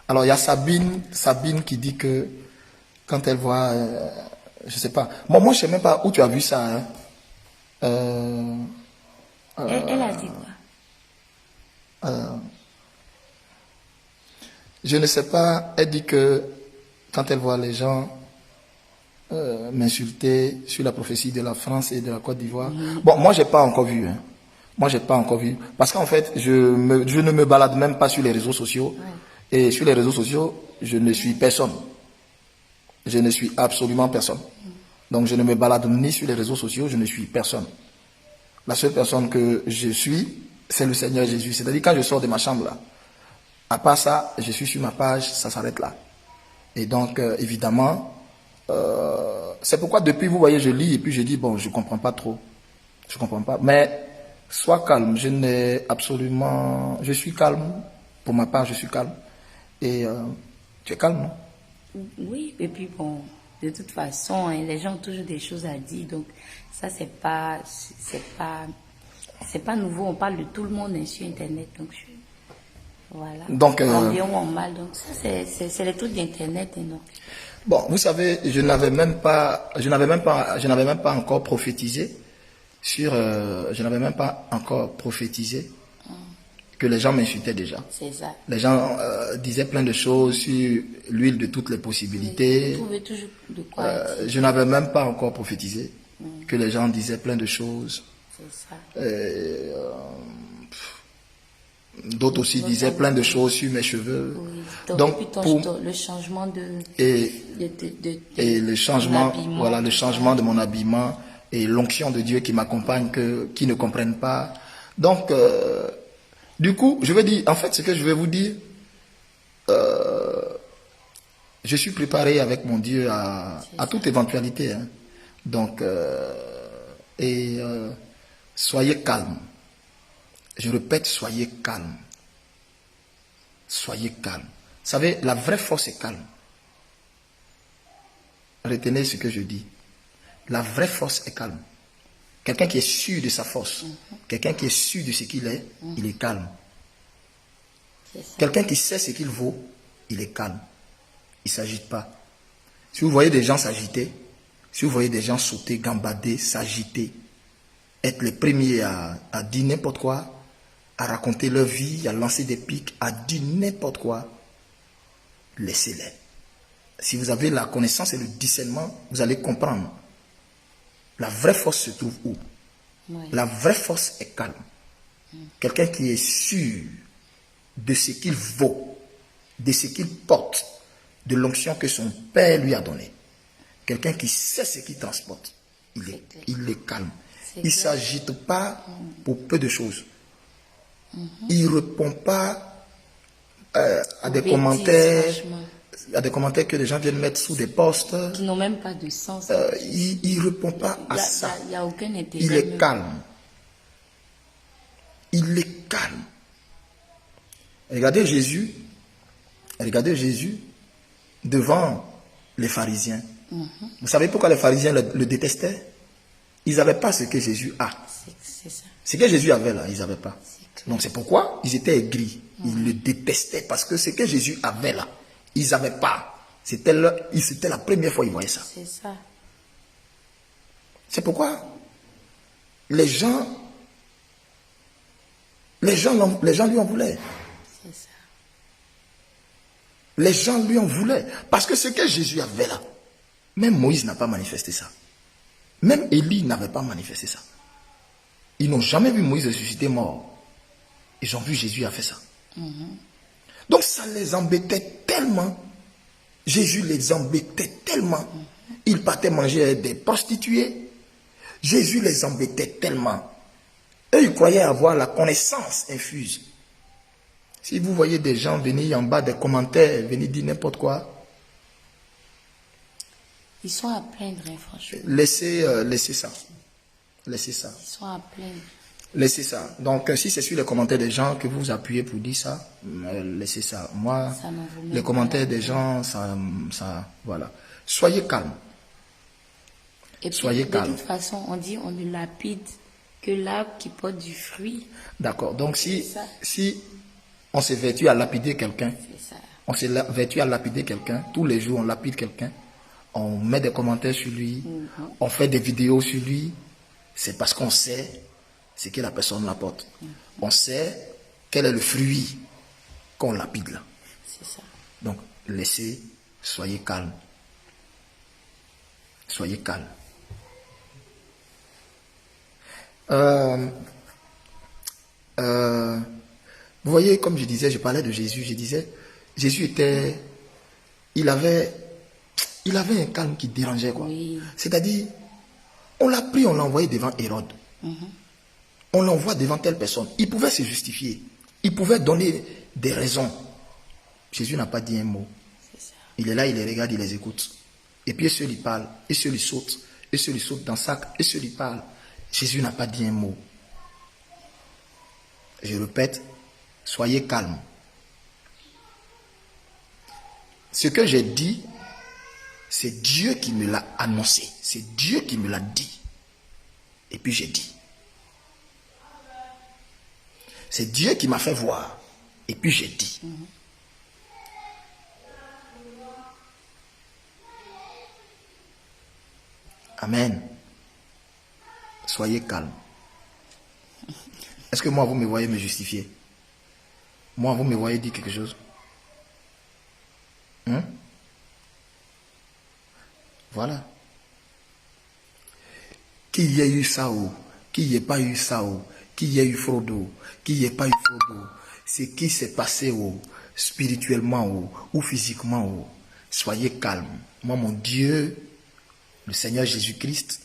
Alors, il y a Sabine qui dit que quand elle voit, je sais pas. Moi, je sais même pas où tu as vu ça. Hein. Elle a dit quoi? Je ne sais pas. Elle dit que quand elle voit les gens m'insulter sur la prophétie de la France et de la Côte d'Ivoire. Bon, moi, j'ai pas encore vu. Hein. Moi, j'ai pas encore vu. Parce qu'en fait, je ne me balade même pas sur les réseaux sociaux. Ouais. Et sur les réseaux sociaux, je ne suis personne. Je ne suis absolument personne. Donc, je ne me balade ni sur les réseaux sociaux, je ne suis personne. La seule personne que je suis, c'est le Seigneur Jésus. C'est-à-dire, quand je sors de ma chambre, là, à part ça, je suis sur ma page, ça s'arrête là. Et donc, évidemment, c'est pourquoi depuis, vous voyez, je lis et puis je dis, bon, je comprends pas trop. Je comprends pas. Mais, sois calme. Je n'ai absolument... Je suis calme. Pour ma part, je suis calme. Et tu es calme, non? Oui, et puis bon, de toute façon, hein, les gens ont toujours des choses à dire, donc ça c'est pas nouveau. On parle de tout le monde hein, sur Internet, donc voilà. Donc, En bien ou en mal, donc ça c'est les trucs d'Internet, hein, donc. bon, vous savez, je n'avais même pas encore prophétisé je n'avais même pas encore prophétisé que les gens m'insultaient déjà. C'est ça. Les gens disaient plein de choses sur l'huile de toutes les possibilités. Vous trouvez toujours de quoi dire. Je n'avais même pas encore prophétisé que les gens disaient plein de choses. C'est ça. D'autres aussi disaient plein de choses sur mes cheveux. Oui. Donc, et puis le changement et le changement, voilà, le tout changement ça. de mon habillement et l'onction de Dieu qui m'accompagne, qui ne comprennent pas. Donc, du coup, je vais dire, en fait, ce que je vais vous dire, je suis préparé avec mon Dieu à toute éventualité. Hein. Donc, soyez calme. Je répète, soyez calme. Soyez calme. Vous savez, la vraie force est calme. Retenez ce que je dis. La vraie force est calme. Quelqu'un qui est sûr de sa force, quelqu'un qui est sûr de ce qu'il est, il est calme. Quelqu'un qui sait ce qu'il vaut, il est calme. Il ne s'agite pas. Si vous voyez des gens s'agiter, si vous voyez des gens sauter, gambader, s'agiter, être les premiers à dire n'importe quoi, à raconter leur vie, à lancer des pics, à dire n'importe quoi, laissez-les. Si vous avez la connaissance et le discernement, vous allez comprendre. La vraie force se trouve où? Oui. La vraie force est calme. Quelqu'un qui est sûr de ce qu'il vaut, de ce qu'il porte, de l'onction que son Père lui a donnée. Quelqu'un qui sait ce qu'il transporte. Il est calme. Il ne s'agite pas pour peu de choses. Il ne répond pas à des commentaires. À des commentaires que les gens viennent mettre sous des posts. Qui n'ont même pas de sens. Il ne répond pas à ça. Il n'y a aucun intérêt. Il est calme. Il est calme. Regardez Jésus devant les pharisiens. Vous savez pourquoi les pharisiens le détestaient? Ils n'avaient pas ce que Jésus a. C'est ça. Ce que Jésus avait là, ils n'avaient pas. Donc c'est pourquoi ils étaient aigris. Ils le détestaient parce que ce que Jésus avait là, ils n'avaient pas. C'était la première fois qu'ils voyaient ça. C'est ça. C'est pourquoi les gens lui en voulaient. C'est ça. Les gens lui en voulaient. Parce que ce que Jésus avait là, même Moïse n'a pas manifesté ça. Même Élie n'avait pas manifesté ça. Ils n'ont jamais vu Moïse ressusciter mort. Ils ont vu Jésus a fait ça. Donc ça les embêtait tellement. Jésus les embêtait tellement. Ils partaient manger avec des prostituées. Jésus les embêtait tellement. Eux, ils croyaient avoir la connaissance infuse. Si vous voyez des gens venir en bas des commentaires, venir dire n'importe quoi, Ils sont à plaindre, hein, franchement. laissez ça. Laissez ça. Ils sont à plaindre. Laissez ça. Donc, si c'est sur les commentaires des gens que vous appuyez pour dire ça, laissez ça. Moi, Ça n'en vaut même les pas commentaires la des peine. gens, ça, voilà. Soyez calme. Et puis, Soyez de calme. toute façon, on dit on ne lapide que l'arbre qui porte du fruit. D'accord. Donc, C'est ça. si on s'évertue à lapider quelqu'un, C'est ça. On s'évertue à lapider quelqu'un. Tous les jours, on lapide quelqu'un. On met des commentaires sur lui. On fait des vidéos sur lui. C'est parce qu'on sait ce que la personne apporte. On sait quel est le fruit qu'on lapide là. C'est ça. Donc, laissez, soyez calme. Soyez calme. Vous voyez, comme je disais, je parlais de Jésus. Je disais, Jésus était... Il avait un calme qui dérangeait, quoi. Oui. C'est-à-dire, on l'a pris, on l'a envoyé devant Hérode. On l'envoie devant telle personne. Il pouvait se justifier. Il pouvait donner des raisons. Jésus n'a pas dit un mot. C'est ça. Il est là, il les regarde, il les écoute. Et puis, ceux lui parlent, et ceux lui sautent, et ceux lui sautent dans le sac, et ceux lui parlent. Jésus n'a pas dit un mot. Je répète, soyez calme. Ce que j'ai dit, c'est Dieu qui me l'a annoncé. C'est Dieu qui me l'a dit. Et puis j'ai dit. C'est Dieu qui m'a fait voir. Et puis j'ai dit. Amen. Soyez calme. Est-ce que moi, vous me voyez me justifier? Moi, vous me voyez dire quelque chose? Voilà. Qu'il y ait eu ça ou qu'il n'y ait pas eu ça ou qu'il y ait eu fraude ou qu'il n'y ait pas eu fraude, ce qui s'est passé spirituellement ou physiquement, soyez calme. Moi, mon Dieu, le Seigneur Jésus-Christ,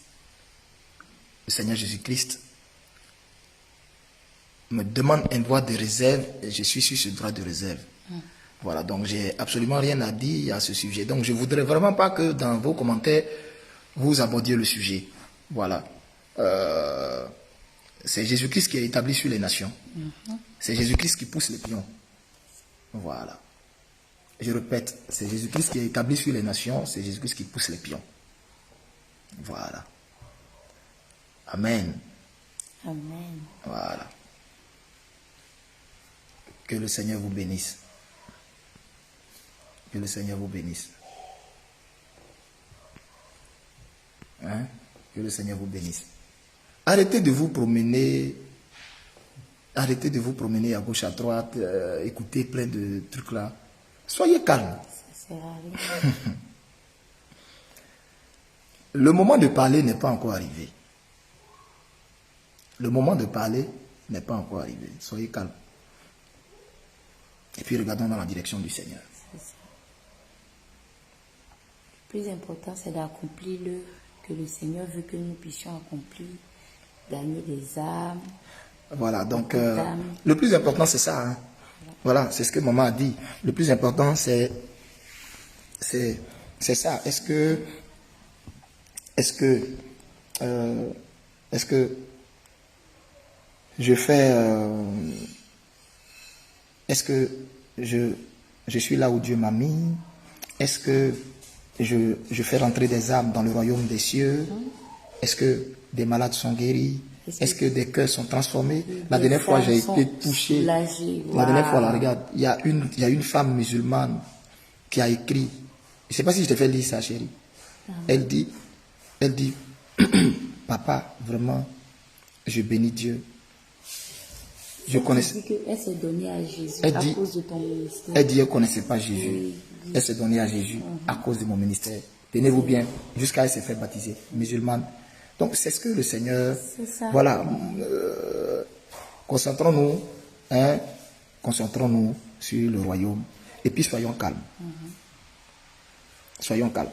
me demande un droit de réserve et je suis sur ce droit de réserve. Voilà, donc j'ai absolument rien à dire à ce sujet. Donc je ne voudrais vraiment pas que dans vos commentaires, vous abordiez le sujet. Voilà. C'est Jésus-Christ qui est établi sur les nations. C'est Jésus-Christ qui pousse les pions. Voilà. Je répète, c'est Jésus-Christ qui est établi sur les nations, c'est Jésus-Christ qui pousse les pions. Voilà. Amen. Amen. Voilà. Que le Seigneur vous bénisse. Que le Seigneur vous bénisse. Hein? Que le Seigneur vous bénisse. Arrêtez de vous promener. Arrêtez de vous promener à gauche, à droite, écouter plein de trucs là. Soyez calme. Ça sert à rien. Le moment de parler n'est pas encore arrivé. Le moment de parler n'est pas encore arrivé. Soyez calme. Et puis regardons dans la direction du Seigneur. C'est ça. Le plus important, c'est d'accomplir que le Seigneur veut que nous puissions accomplir, gagner des âmes. Voilà, donc le plus important c'est ça. Hein. Voilà, c'est ce que maman a dit. Le plus important c'est ça. Est-ce que je fais est-ce que je suis là où Dieu m'a mis? Est-ce que je fais rentrer des âmes dans le royaume des cieux? Est-ce que des malades sont guéris? Est-ce que des cœurs sont transformés? La dernière fois, j'ai été touché. La dernière fois, là, regarde, il y a une femme musulmane qui a écrit. Je ne sais pas si je te fais lire ça, chérie. Elle dit, papa, vraiment, je bénis Dieu. Je connaissais. Elle s'est donnée à Jésus Elle à dit, cause de ton ministère. Elle dit, elle ne connaissait pas Jésus. Oui. Elle s'est donnée à Jésus à cause de mon ministère. Tenez-vous bien, jusqu'à elle s'est fait baptiser, musulmane. Donc, c'est ce que le Seigneur... C'est ça. Voilà. Concentrons-nous, hein, concentrons-nous sur le royaume. Et puis, soyons calmes. Soyons calmes.